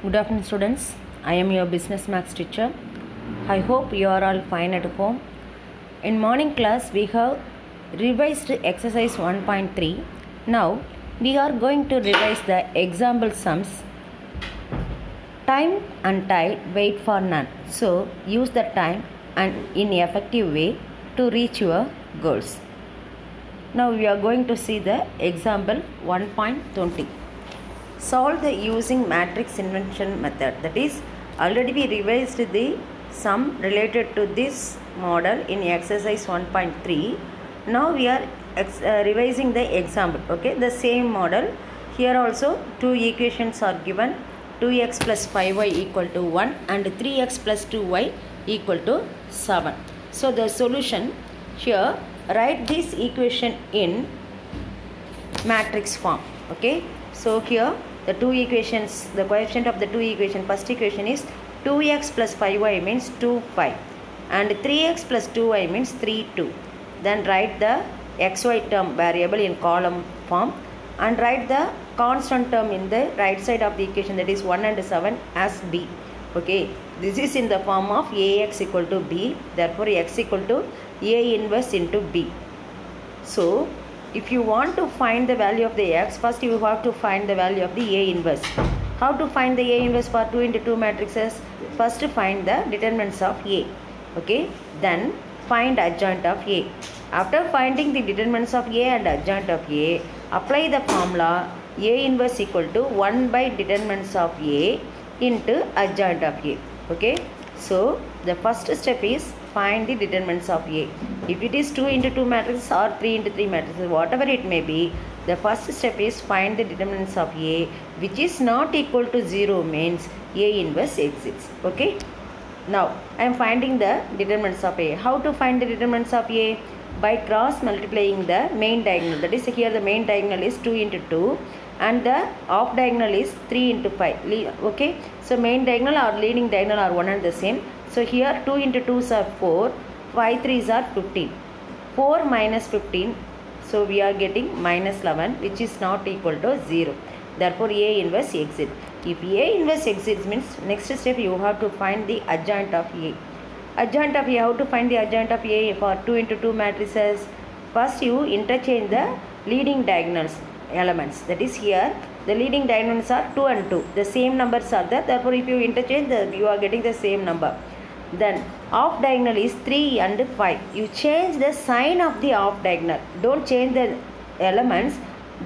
Good afternoon, students. I am your business maths teacher. I hope you are all fine at home. In morning class, we have revised exercise 1.3. Now, we are going to revise the example sums. Time and tide wait for none. So, use the time and in effective way to reach your goals. Now, we are going to see the example 1.20. Solve the using matrix inversion method. That is, already we revised the sum related to this model in exercise 1.3. Now we are revising the example. Okay, the same model. Here also two equations are given. 2x plus 5y equal to 1 and 3x plus 2y equal to 7. So the solution here, write this equation in matrix form. Okay, so here the two equations, the coefficient of the two equations, first equation is 2x plus 5y means 2, 5 and 3x plus 2y means 3, 2. Then write the xy term variable in column form and write the constant term in the right side of the equation, that is 1 and 7 as b. Okay, this is in the form of ax equal to b, therefore x equal to a inverse into b. So if you want to find the value of the x, first you have to find the value of the A inverse. How to find the A inverse for 2 into 2 matrices? First find the determinants of A. Okay, then find adjoint of A. After finding the determinants of A and adjoint of A, apply the formula A inverse equal to 1 by determinants of A into adjoint of A. Okay, so the first step is find the determinants of A. If it is 2 into 2 matrices or 3 into 3 matrices, whatever it may be, the first step is find the determinants of A, which is not equal to 0 means A inverse exists. Okay, now I am finding the determinants of A. How to find the determinants of A? By cross multiplying the main diagonal. That is, here the main diagonal is 2 into 2 and the off diagonal is 3 into 5. Okay, so main diagonal or leading diagonal are one and the same. So here 2 into 2s are 4, 5 3s are 15. 4 minus 15, so we are getting minus 11, which is not equal to 0. Therefore A inverse exists. If A inverse exists means next step you have to find the adjoint of A. Adjoint of A, how to find the adjoint of A for 2 into 2 matrices? First you interchange the leading diagonals elements. That is, here the leading diagonals are 2 and 2. The same numbers are there. Therefore if you interchange, you are getting the same number. Then off diagonal is 3 and 5. You change the sign of the off diagonal. Don't change the elements,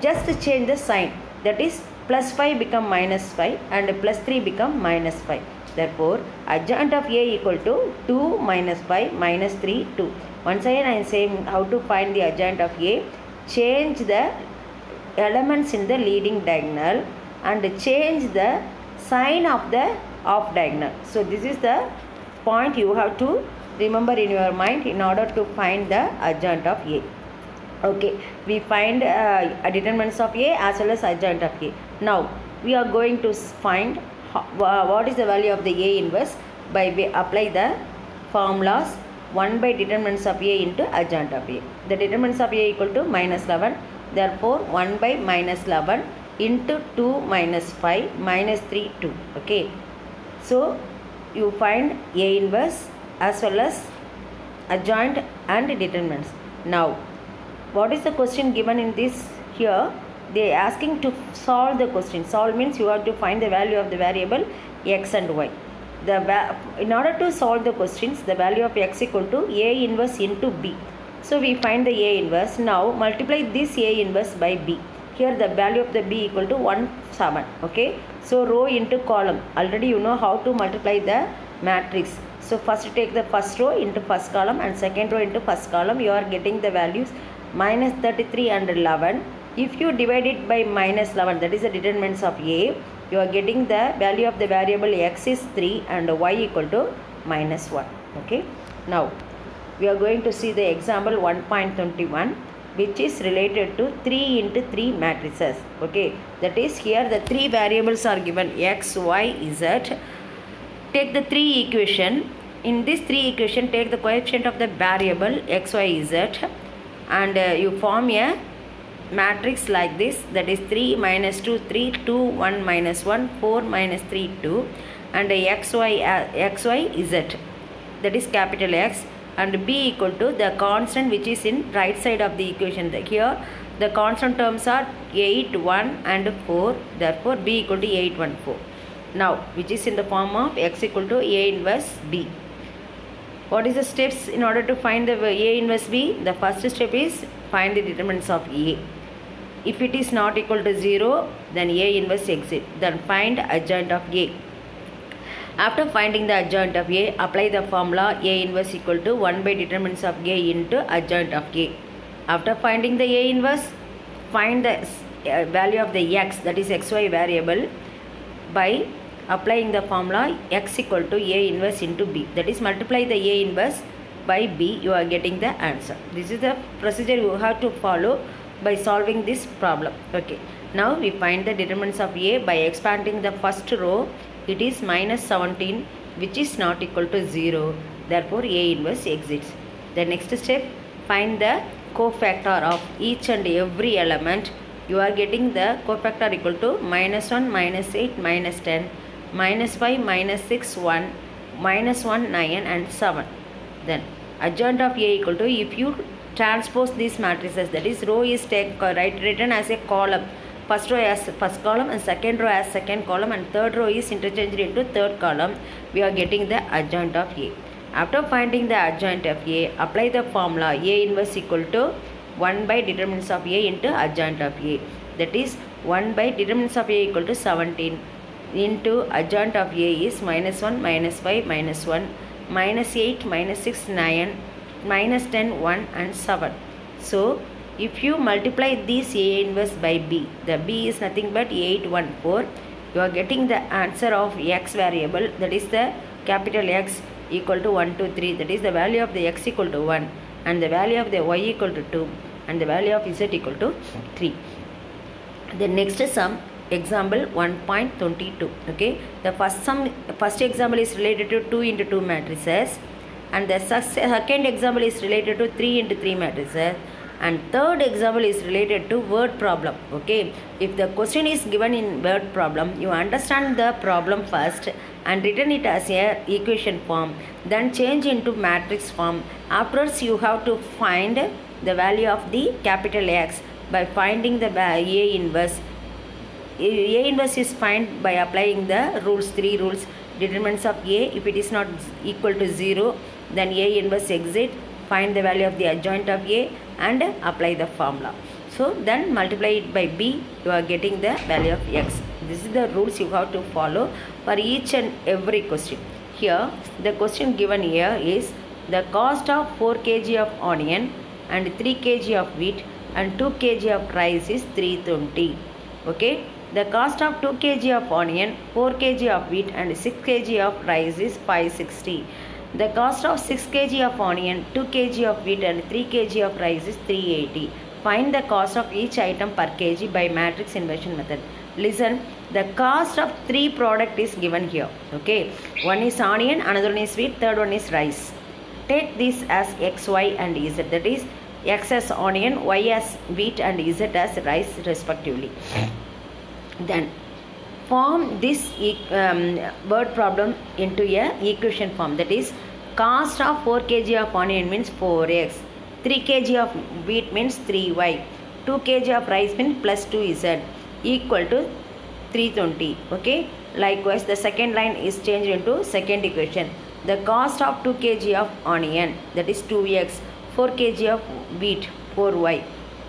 just change the sign. That is, plus 5 become minus 5 and plus 3 become minus 5. Therefore adjoint of A equal to 2 minus 5 minus 3, 2. Once again I am saying how to find the adjoint of A. Change the elements in the leading diagonal and change the sign of the off diagonal. So this is the point you have to remember in your mind in order to find the adjoint of A. Okay, we find determinants of A as well as adjoint of A. Now we are going to find what is the value of the A inverse by apply the formulas 1 by determinants of A into adjoint of A. The determinants of A equal to minus 11. Therefore 1 by minus 11 into 2 minus 5 minus 3, 2. Okay, so you find A inverse as well as adjoint and determinants. Now what is the question given in this? Here they are asking to solve the question. Solve means you have to find the value of the variable x and y. In order to solve the questions, the value of x equal to A inverse into b. So we find the A inverse. Now multiply this A inverse by b. Here the value of the b equal to 1, 7. Okay, so row into column. Already you know how to multiply the matrix. So first take the first row into first column and second row into first column. You are getting the values minus 33 and 11. If you divide it by minus 11, that is the determinants of A, you are getting the value of the variable x is 3 and y equal to minus 1. Okay, now we are going to see the example 1.21, which is related to 3 into 3 matrices. Okay, that is, here the three variables are given x, y, z. Take the three equation. In this three equation, take the coefficient of the variable x, y, z and you form a matrix like this, that is 3 minus 2 3, 2 1 minus 1, 4 minus 3 2, and xy z, that is capital X, and b equal to the constant which is in right side of the equation. Here the constant terms are 8, 1 and 4, therefore b equal to 8, 1, 4. Now which is in the form of x equal to A inverse b. What is the steps in order to find the A inverse b? The first step is find the determinants of A. If it is not equal to 0, then A inverse exit. Then find adjoint of A. After finding the adjoint of A, apply the formula A inverse equal to 1 by determinants of A into adjoint of A. After finding the A inverse, find the value of the x, that is xy variable, by applying the formula x equal to A inverse into b. That is, multiply the A inverse by b, you are getting the answer. This is the procedure you have to follow by solving this problem. Okay. Now we find the determinants of A by expanding the first row. It is minus 17, which is not equal to 0. Therefore, A inverse exits. The next step, find the cofactor of each and every element. You are getting the cofactor equal to minus 1, minus 8, minus 10, minus 5, minus 6, 1, minus 1, 9 and 7. Then adjoint of A equal to, if you transpose these matrices, that is row is written as a column. First row as first column and second row as second column, and third row is interchanged into third column. We are getting the adjoint of A. After finding the adjoint of A, apply the formula A inverse equal to 1 by determinants of A into adjoint of A. That is, 1 by determinants of A equal to 17 into adjoint of A is minus 1, minus 5, minus 1, minus 8, minus 6, 9, minus 10, 1 and 7. So, if you multiply this A inverse by b, the b is nothing but 8, 1, 4. You are getting the answer of x variable, that is the capital X equal to 1, 2, 3. That is the value of the x equal to 1 and the value of the y equal to 2 and the value of z equal to 3. The next sum, example 1.22. Okay, the first example is related to 2 into 2 matrices, and the second example is related to 3 into 3 matrices, and third example is related to word problem. Okay, if the question is given in word problem, you understand the problem first and written it as a equation form, then change into matrix form. Afterwards you have to find the value of the capital X by finding the A inverse. A inverse is found by applying the rules, 3 rules. Determinants of A, if it is not equal to 0, then A inverse exit. Find the value of the adjoint of A and apply the formula. So then multiply it by b, you are getting the value of x. This is the rules you have to follow for each and every question. Here the question given here is the cost of 4 kg of onion and 3 kg of wheat and 2 kg of rice is 320. Okay, the cost of 2 kg of onion, 4 kg of wheat and 6 kg of rice is 560. The cost of 6 kg of onion, 2 kg of wheat and 3 kg of rice is 380. Find the cost of each item per kg by matrix inversion method. Listen, the cost of 3 product is given here. Okay, one is onion, another one is wheat, third one is rice. Take this as x, y and z. That is, x as onion, y as wheat and z as rice respectively. Then form this word problem into a equation form. That is, cost of 4 kg of onion means 4x, 3 kg of wheat means 3y, 2 kg of rice means plus 2z equal to 320. Okay, likewise the second line is changed into second equation. The cost of 2 kg of onion, that is 2x, 4 kg of wheat 4y,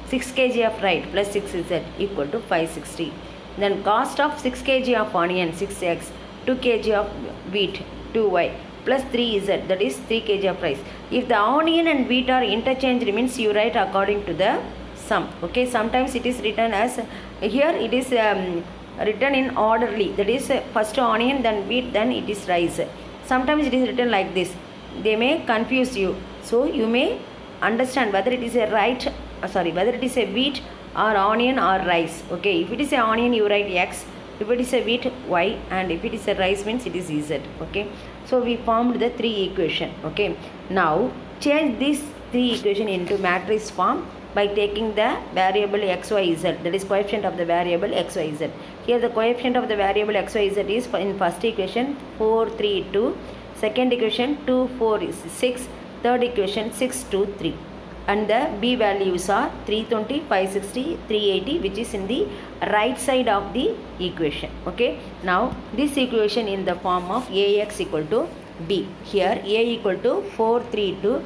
6 kg of rice plus 6z equal to 560. Then cost of 6 kg of onion 6x, 2 kg of wheat 2y plus 3z, that is 3 kg of rice. If the onion and wheat are interchanged, means you write according to the sum. Okay, sometimes it is written as, here it is written in orderly, that is first onion then wheat then it is rice. Sometimes it is written like this. They may confuse you, so you may understand whether it is a whether it is a wheat or onion or rice. Okay, if it is a onion you write x, if it is a wheat y, and if it is a rice means it is z. Okay, so we formed the 3 equation. Okay, now change this 3 equation into matrix form by taking the variable xyz, that is coefficient of the variable xyz. Here the coefficient of the variable xyz is in first equation 4, 3, 2, second equation 2, 4 is 6, third equation 6, 2, 3. And the b values are 320, 560, 380, which is in the right side of the equation. Okay. Now this equation in the form of ax equal to b. Here a equal to 432,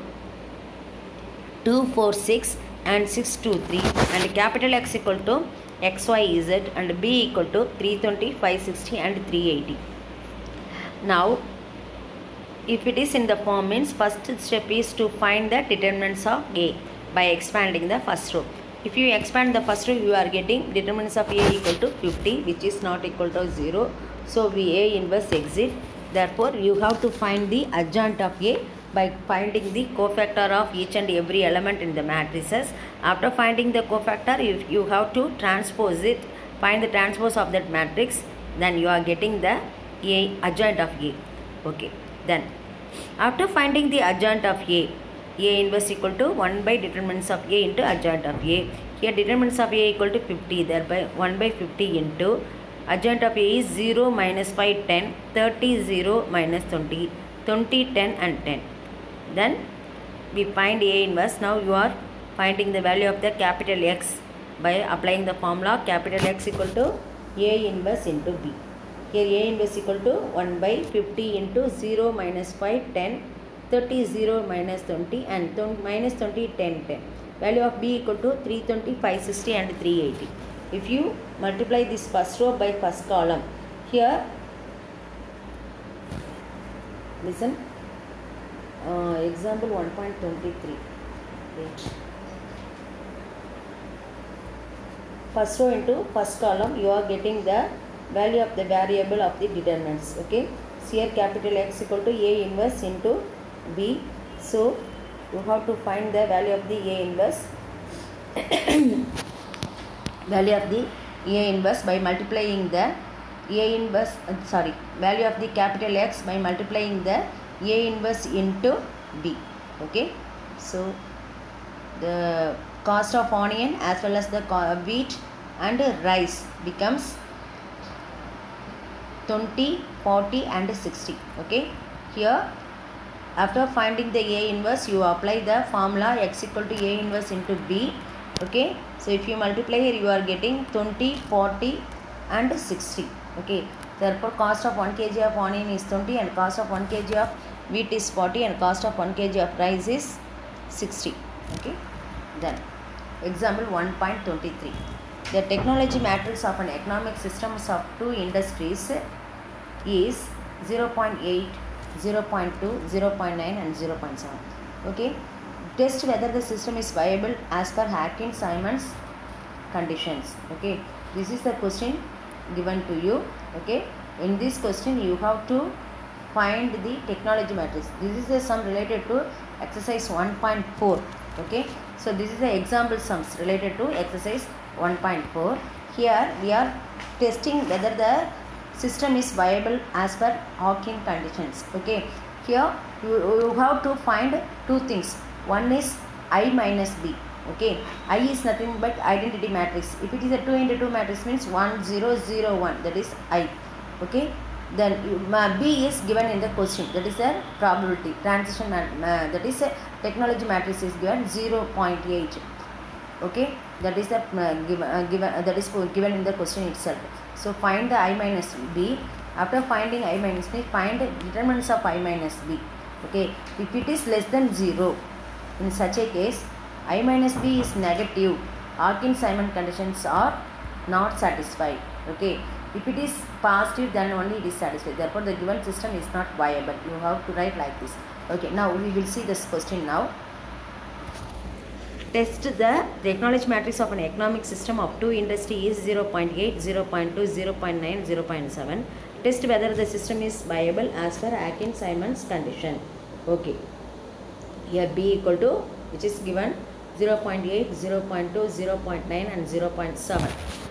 246 and 623, and capital X equal to xyz, and b equal to 320, 560 and 380. Now if it is in the form, means first step is to find the determinants of A by expanding the first row. If you expand the first row, you are getting determinants of A equal to 50, which is not equal to 0. So we A inverse exit. Therefore you have to find the adjoint of A by finding the cofactor of each and every element in the matrices. After finding the cofactor, you have to transpose it, find the transpose of that matrix, then you are getting the A adjoint of A. Okay. Then after finding the adjoint of A inverse equal to 1 by determinants of A into adjoint of A. Here determinants of A equal to 50, thereby 1 by 50 into adjoint of A is 0, minus 5, 10, 30, 0, minus 20, 20, 10 and 10. Then we find A inverse. Now you are finding the value of the capital X by applying the formula capital X equal to A inverse into B. Here A inverse equal to 1 by 50 into 0, minus 5, 10, 30, 0, minus 20 and minus 20, 10, 10. Value of B equal to 320, 560 and 380. If you multiply this first row by first column, here listen, example 1.23. First row into first column, you are getting the value of the variable of the determinants. Okay, so here capital X equal to A inverse into B. So you have to find the value of the A inverse value of the A inverse by multiplying the A inverse value of the capital X by multiplying the A inverse into B. Okay, so the cost of onion as well as the wheat and rice becomes 20, 40 and 60. Okay, here after finding the A inverse, you apply the formula X equal to A inverse into B. Okay, so if you multiply here, you are getting 20, 40 and 60. Okay, therefore cost of 1 kg of onion is 20 and cost of 1 kg of wheat is 40 and cost of 1 kg of rice is 60. Okay, then example 1.23. The technology matrix of an economic system of two industries is 0.8, 0.2, 0.9 and 0.7. Okay, test whether the system is viable as per Hakin-Simon's conditions. Okay, this is the question given to you. Okay, in this question you have to find the technology matrix. This is the sum related to exercise 1.4. Okay, so this is the example sums related to exercise 1.4. Here we are testing whether the system is viable as per Hawking conditions. Okay, here you have to find two things. One is I minus B. Okay, I is nothing but identity matrix. If it is a 2 into 2 matrix, means 1, 0, 0, 1, that is I. Okay, then B is given in the question, that is the probability transition, that is a technology matrix is given 0.8. Okay, that is the that is given in the question itself. So find the I minus B. After finding I minus B, find the determinants of I minus B. Okay, if it is less than 0, in such a case I minus B is negative, Hawking-Simon conditions are not satisfied. Okay, if it is positive, then only it is satisfied. Therefore the given system is not viable. You have to write like this. Okay, now we will see this question now. Test the technology matrix of an economic system of two industries is 0.8, 0.2, 0.9, 0.7. Test whether the system is viable as per Hakin-Simon's condition. Okay, here B equal to, which is given 0.8, 0.2, 0.9 and 0.7.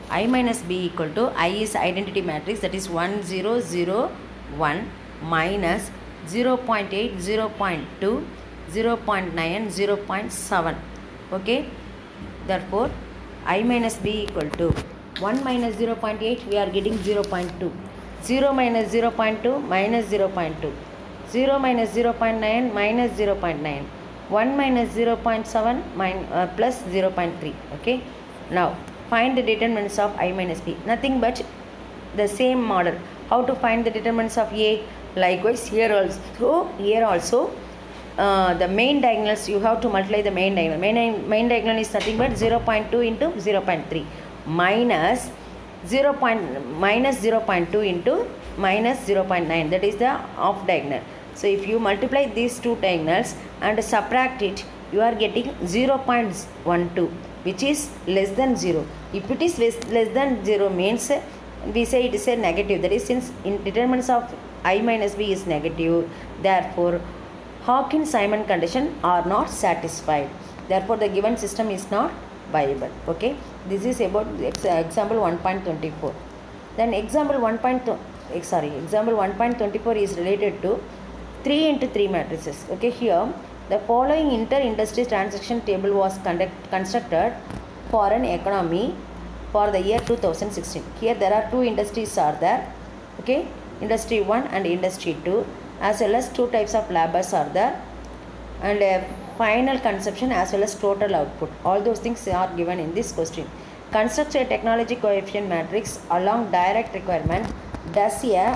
I minus B equal to, I is identity matrix, that is 1, 0, 0, 1 minus 0.8, 0.2, 0.9 and 0.7. Okay, Therefore, I minus b equal to 1 minus 0.8, we are getting 0.2. 0 minus 0.2 minus 0.2. 0 minus 0.9 minus 0.9. 1 minus 0.7 plus 0.3. Okay. Now, find the determinants of I minus b. Nothing but the same model. How to find the determinants of a? Likewise, here also, the main diagonals, you have to multiply the main diagonal. Main diagonal is nothing but 0.2 into 0.3 minus 0.2 into minus 0.9. That is the off diagonal. So if you multiply these two diagonals and subtract it, you are getting 0.12, which is less than 0. If it is less than 0 means we say it is a negative. That is, since in determinants of I minus b is negative, therefore Hawkins-Simon condition are not satisfied. Therefore, the given system is not viable. Okay. This is about example 1.24. Then example 1.24 is related to 3 into 3 matrices. Okay. Here, the following inter-industry transaction table was constructed for an economy for the year 2016. Here, there are two industries are there. Okay. Industry 1 and industry 2. As well as two types of labors are there, and final consumption as well as total output. All those things are given in this question. Construct a technology coefficient matrix along direct requirement. Does a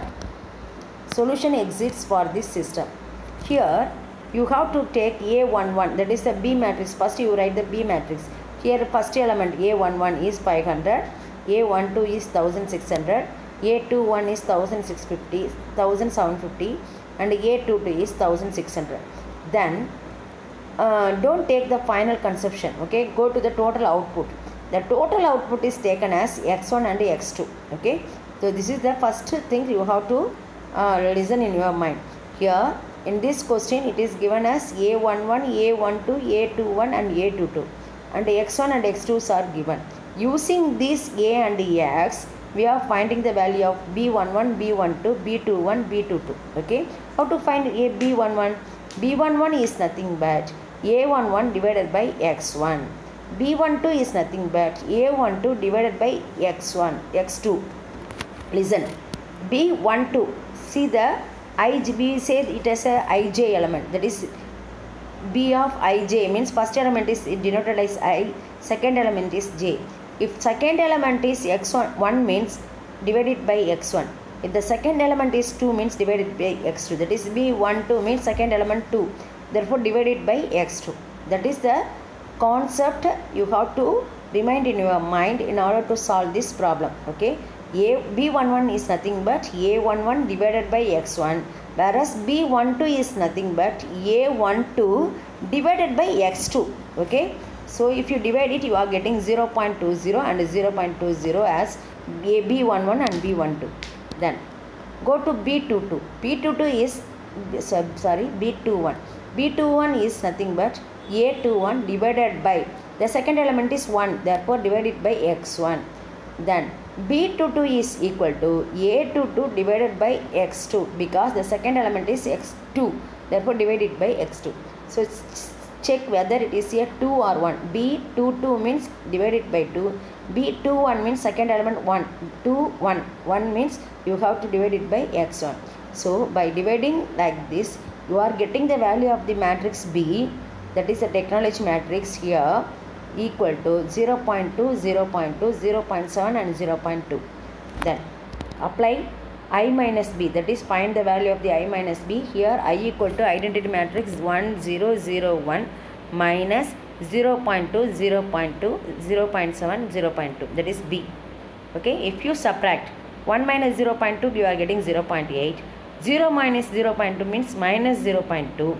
solution exists for this system? Here you have to take A11, that is the B matrix. First you write the B matrix. Here first element A11 is 500, A12 is 1600, A21 is 1750, and A22 is 1600. Then don't take the final consumption. Okay, go to the total output. The total output is taken as x1 and x2. Okay, so this is the first thing you have to listen in your mind. Here in this question it is given as A11, A12, A21 and A22, and x1 and x2s are given. Using this A and X, we are finding the value of B11, B12, B21, B22. Okay. How to find a B11? B11 is nothing but A11 divided by X1. B12 is nothing but A12 divided by X2. Listen. B12. See the we say it as a ij element. That is B of ij means first element is denoted as I, second element is j. If second element is x1 means divided by x1. If the second element is 2 means divided by x2. That is B12 means second element 2. Therefore divided by x2. That is the concept you have to remind in your mind in order to solve this problem. Okay. B11 is nothing but A11 divided by x1, whereas B12 is nothing but A12 divided by x2. Okay. So if you divide it, you are getting 0.20 and 0.20 as B11 and B12. Then go to B22. B22 is B21. B21 is nothing but A21 divided by the second element is 1, therefore divided by x1. Then B22 is equal to A22 divided by x2 because the second element is x2, therefore divided by x2. So check whether it is a 2 or 1. B22 means divided by 2. B21 means second element 1. 2, 1. 1 means you have to divide it by x1. So by dividing like this, you are getting the value of the matrix B, that is the technology matrix here, equal to 0.2, 0.2, 0.7 and 0.2. Then apply I minus B, that is find the value of the I minus B. Here I equal to identity matrix 1, 0, 0, 1 minus 0.2, 0.2, 0.7, 0.2, that is B. Okay, if you subtract 1 minus 0.2, you are getting 0.8. 0 minus 0.2 means minus 0.2.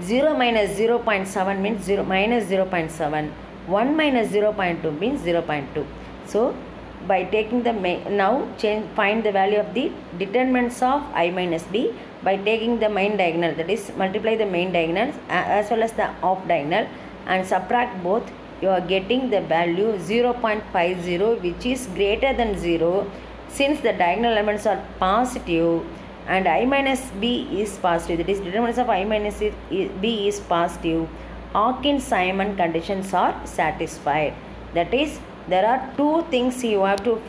0 minus 0.7 means minus 0.7. 1 minus 0.2 means 0.2. So by taking the find the value of the determinants of I minus B by taking the main diagonal, that is multiply the main diagonal as well as the off diagonal and subtract both. You are getting the value 0.50, which is greater than 0 since the diagonal elements are positive and I minus B is positive. That is determinants of I minus B is positive. Hawkins-Simon conditions are satisfied. That is, there are two things you have to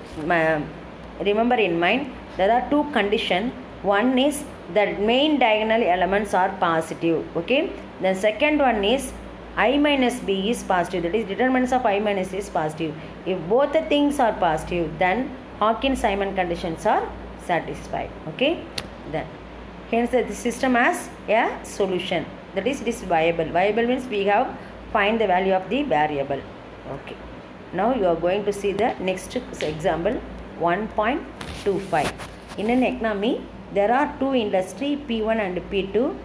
remember in mind. There are two conditions. One is that main diagonal elements are positive. Okay. The second one is I minus b is positive. That is, determinants of I minus is positive. If both the things are positive, then Hawkins-Simon conditions are satisfied. Okay. Then hence the system has a solution. That is, it is viable. Viable means we have find the value of the variable. Okay. Now you are going to see the next example 1.25. In an economy, there are two industry P1 and P2.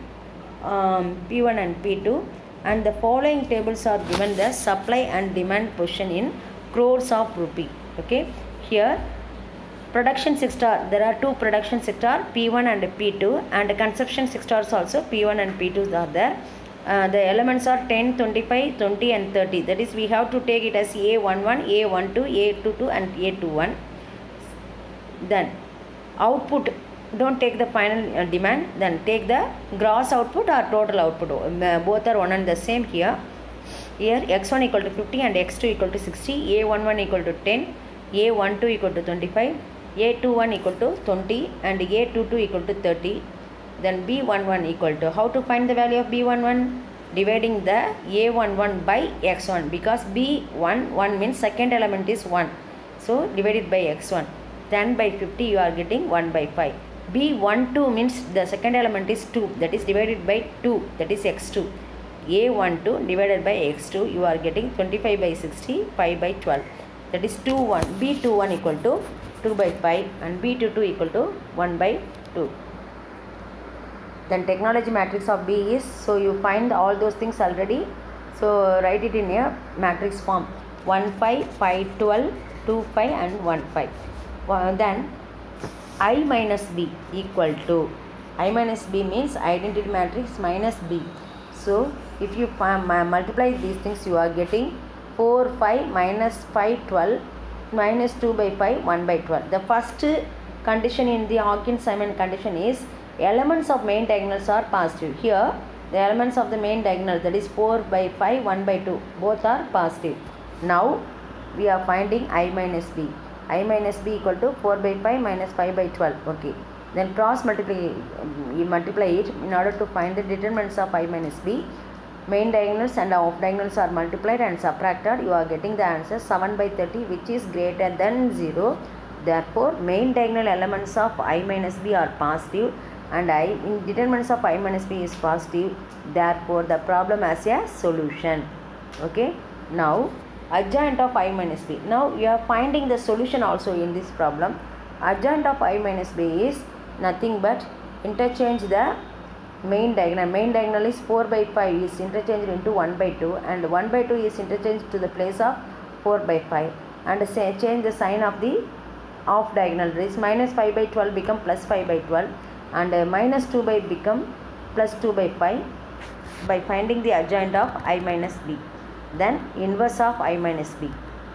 P1 and P2, and the following tables are given the supply and demand position in crores of rupee. Okay. Here production sector, there are two production sector P1 and P2, and consumption sectors also P1 and P2 are there. The elements are 10, 25, 20 and 30. That is, we have to take it as A11, A12, A22 and A21. Then output, don't take the final demand, then take the gross output or total output. Both are one and the same here. Here x1 equal to 50 and x2 equal to 60, A11 equal to 10, A12 equal to 25, A21 equal to 20 and A22 equal to 30. Then B11 equal to, how to find the value of B11? Dividing the A11 by x1, because B11 means second element is 1. So divided by x1. 10 by 50 you are getting 1 by 5. B12 means the second element is 2, that is divided by 2, that is x2. A12 divided by x2 you are getting 25 by 60, 5 by 12. That is B21 equal to 2 by 5 and B22 equal to 1 by 2. Then technology matrix of B is, so you find all those things already. So write it in a matrix form 1 5, 5 12, 2 5 and 1 5. Then I minus B equal to, I minus B means identity matrix minus B. So if you multiply these things, you are getting 4 5 minus 5 12 minus 2 by 5 1 by 12. The first condition in the Hawkins-Simon condition is elements of main diagonals are positive. Here the elements of the main diagonal, that is 4 by 5 1 by 2, both are positive. Now we are finding I minus B. I minus B equal to 4 by 5 minus 5 by 12. Okay. Then cross multiply, you multiply it in order to find the determinants of I minus B. Main diagonals and off diagonals are multiplied and subtracted. You are getting the answer 7 by 30, which is greater than 0. Therefore, main diagonal elements of I minus B are positive and in determinants of I minus B is positive. Therefore, the problem has a solution. Okay. Now adjoint of I minus B. Now you are finding the solution also in this problem. Adjoint of I minus B is nothing but interchange the main diagonal. Main diagonal is 4 by 5 is interchanged into 1 by 2 and 1 by 2 is interchanged to the place of 4 by 5, and change the sign of the off diagonal. This minus 5 by 12 become plus 5 by 12 and minus 2 by become plus 2 by 5 by finding the adjoint of I minus B. Then inverse of I minus B.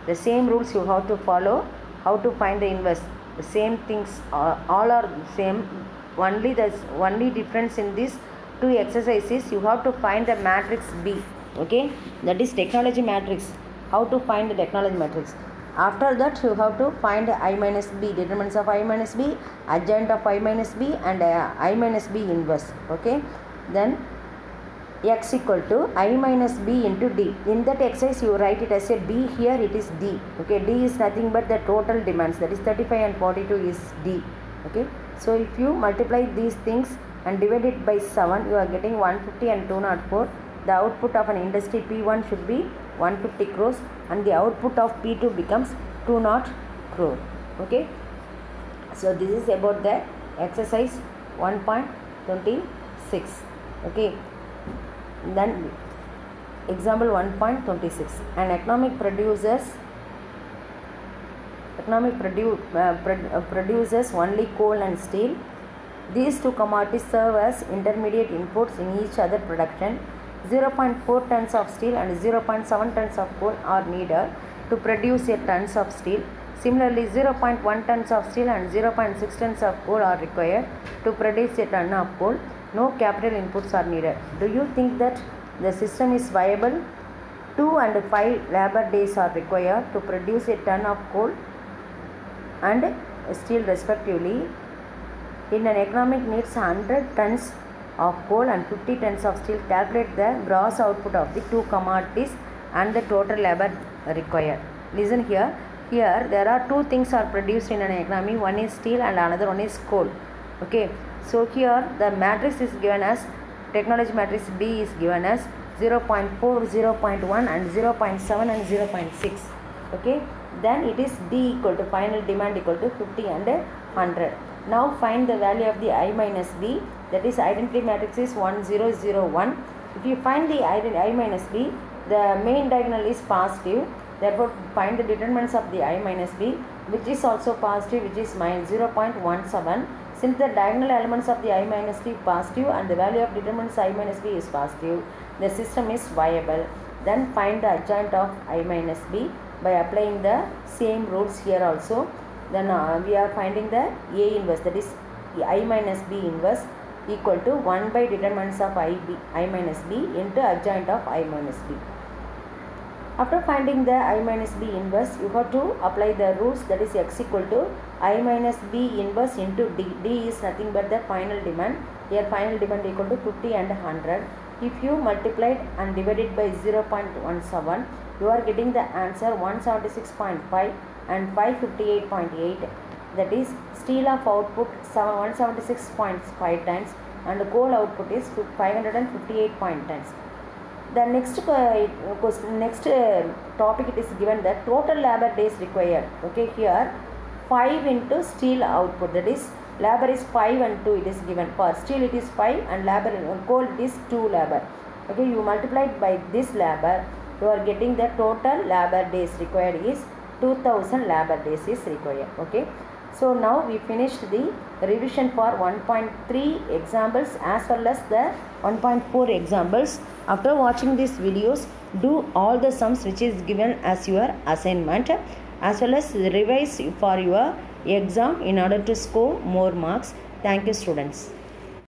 The same rules you have to follow. How to find the inverse? The same things, all are same. Only difference in these two exercises, you have to find the matrix B. Okay, that is technology matrix. How to find the technology matrix? After that you have to find I minus B, determinants of I minus B, adjoint of I minus B and I minus B inverse. Okay, then x equal to I minus B into D. In that exercise you write it as a D, here it is D. Okay, D is nothing but the total demands, that is 35 and 42 is D. Okay, so if you multiply these things and divide it by 7, you are getting 150 and 204. The output of an industry P1 should be 150 crores and the output of P2 becomes 200 crore. Okay, so this is about the exercise 1.26. Okay, then example 1.26. An economic produces only coal and steel. These two commodities serve as intermediate inputs in each other production. 0.4 tons of steel and 0.7 tons of coal are needed to produce a tons of steel. Similarly, 0.1 tons of steel and 0.6 tons of coal are required to produce a ton of coal. No capital inputs are needed. Do you think that the system is viable. 2 and 5 labor days are required to produce a ton of coal and steel respectively. In an economic needs 100 tons of coal and 50 tons of steel. Calculate the gross output of the two commodities and the total labor required. Listen here. Here there are two things are produced in an economy. One is steel and another one is coal. Okay. So here the matrix is given as technology matrix D is given as 0.4, 0.1 and 0.7 and 0.6. Okay. Then it is D equal to final demand equal to 50 and 100. Now find the value of the I minus B, that is identity matrix is 1 0 0 1. If you find the I minus B, the main diagonal is positive, therefore find the determinants of the I minus B, which is also positive, which is minus 0.17. Since the diagonal elements of the I minus B positive and the value of determinants I minus B is positive, the system is viable. Then find the adjoint of I minus B by applying the same rules here also. Then we are finding the A inverse, that is I minus B inverse equal to 1 by determinants of I minus B into adjoint of I minus B. After finding the I minus B inverse, you have to apply the rules, that is x equal to I minus B inverse into D. D is nothing but the final demand. Here final demand equal to 50 and 100. If you multiplied and divided by 0.17, you are getting the answer 176.5 and 558.8. That is steel of output 176.5 tons and coal output is 558 tons. The next topic it is given that total labor days required. Okay, here 5 into steel output, that is labor is 5 and 2 it is given. For steel it is 5 and labor coal it is 2 labor. Okay, you multiplied by this labor, you are getting the total labor days required is 2000 labor days is required. Okay, so now we finished the revision for 1.3 examples as well as the 1.4 examples. After watching these videos, do all the sums which is given as your assignment as well as revise for your exam in order to score more marks. Thank you, students.